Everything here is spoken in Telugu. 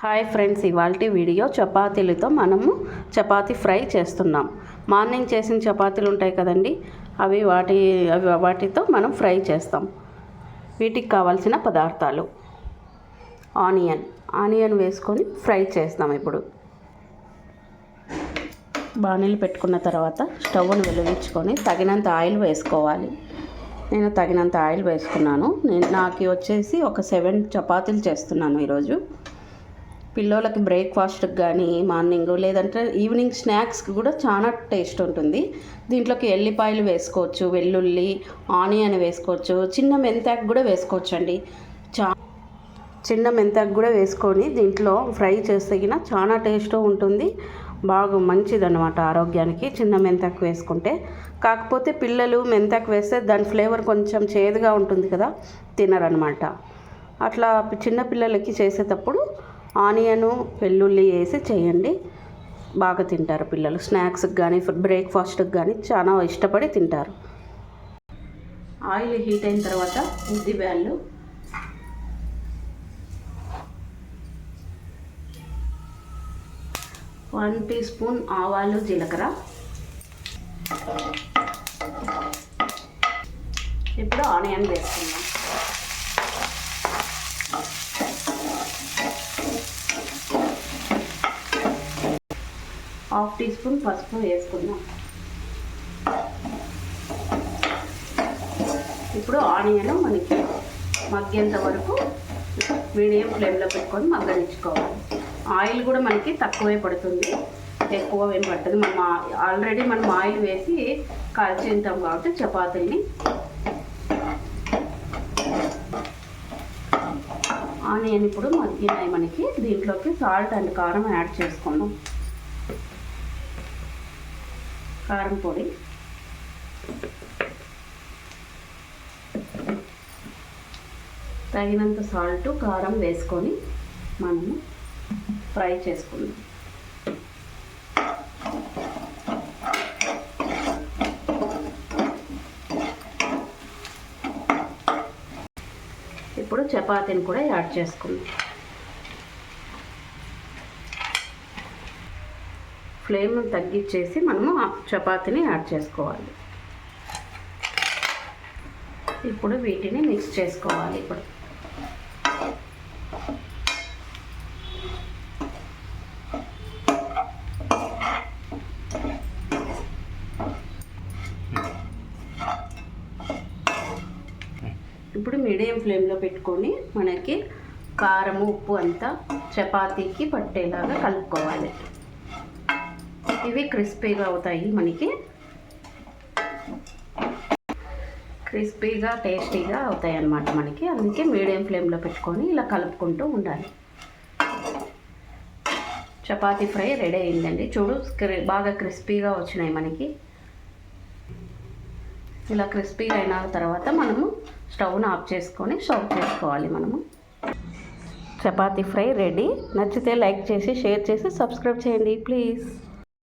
హాయ్ ఫ్రెండ్స్, ఇవాల్టి వీడియో చపాతీలతో మనము చపాతీ ఫ్రై చేస్తున్నాం. మార్నింగ్ చేసిన చపాతీలు ఉంటాయి కదండి, వాటితో మనం ఫ్రై చేస్తాం. వీటికి కావాల్సిన పదార్థాలు: ఆనియన్ వేసుకొని ఫ్రై చేస్తాం. ఇప్పుడు బాణీలు పెట్టుకున్న తర్వాత స్టవ్ను వెలిగించుకొని తగినంత ఆయిల్ వేసుకోవాలి. నేను తగినంత ఆయిల్ వేసుకున్నాను. నాకు వచ్చేసి ఒక 7 చపాతీలు చేస్తున్నాను ఈరోజు. పిల్లలకి బ్రేక్ఫాస్ట్కి కానీ మార్నింగ్ లేదంటే ఈవినింగ్ స్నాక్స్కి కూడా చాలా టేస్ట్ ఉంటుంది. దీంట్లోకి ఎల్లిపాయలు వేసుకోవచ్చు, వెల్లుల్లి, ఆనియన్ వేసుకోవచ్చు, చిన్న మెంతాకు కూడా వేసుకోవచ్చు అండి. చిన్న మెంతాకు కూడా వేసుకొని దీంట్లో ఫ్రై చేస్తే చాలా టేస్ట్ ఉంటుంది. బాగా మంచిదన్నమాట ఆరోగ్యానికి చిన్న మెంతాకు వేసుకుంటే. కాకపోతే పిల్లలు మెంతాకు వేస్తే దాని ఫ్లేవర్ కొంచెం చేదుగా ఉంటుంది కదా, తినరనమాట. అట్లా చిన్న పిల్లలకి చేసేటప్పుడు ఆనియను, వెల్లుల్లి వేసి చేయండి, బాగా తింటారు పిల్లలు. స్నాక్స్కి కానీ బ్రేక్ఫాస్ట్కి కానీ చాలా ఇష్టపడి తింటారు. ఆయిల్ హీట్ అయిన తర్వాత ఉద్దిబ్యాళ్ళు, వన్ టీ స్పూన్ ఆవాలు, జీలకర్ర. ఇప్పుడు ఆనియన్ వేసుకుందాం. హాఫ్ టీ స్పూన్ పసుపు వేసుకుందాం. ఇప్పుడు ఆనియన్ మనకి మగ్గేంత వరకు మీడియం ఫ్లేమ్లో పెట్టుకొని మగ్గనిచ్చుకోవాలి. ఆయిల్ కూడా మనకి తక్కువే పడుతుంది, ఎక్కువ ఏం పడుతుంది. ఆల్రెడీ మనం ఆయిల్ వేసి కాల్చింటాం కాబట్టి చపాతీని. ఆనియన్ ఇప్పుడు మగ్గినాయి మనకి. దీంట్లోకి సాల్ట్ అండ్ కారం యాడ్ చేసుకుందాం. కారం పొడి, తగినంత సాల్ట్, కారం వేసుకొని మనము ఫ్రై చేసుకుందాం. ఇప్పుడు చపాతీని కూడా యాడ్ చేసుకుందాం. ఫ్లేమ్ తగ్గించేసి మనము చపాతీని యాడ్ చేసుకోవాలి. ఇప్పుడు వీటిని మిక్స్ చేసుకోవాలి. ఇప్పుడు మీడియం ఫ్లేమ్లో పెట్టుకొని మనకి కారం, ఉప్పు అంతా చపాతీకి పట్టేలాగా కలుపుకోవాలి. ఇవి క్రిస్పీగా అవుతాయి మనకి, క్రిస్పీగా టేస్టీగా అవుతాయి అన్నమాట మనకి. అందుకే మీడియం ఫ్లేమ్లో పెట్టుకొని ఇలా కలుపుకుంటూ ఉండాలి. చపాతీ ఫ్రై రెడీ అయిందండి. చూడు, బాగా క్రిస్పీగా వచ్చినాయి మనకి. ఇలా క్రిస్పీగా అయిన తర్వాత మనము స్టవ్ను ఆఫ్ చేసుకొని సర్వ్ చేసుకోవాలి. మనము చపాతీ ఫ్రై రెడీ. నచ్చితే లైక్ చేసి, షేర్ చేసి, సబ్స్క్రైబ్ చేయండి ప్లీజ్.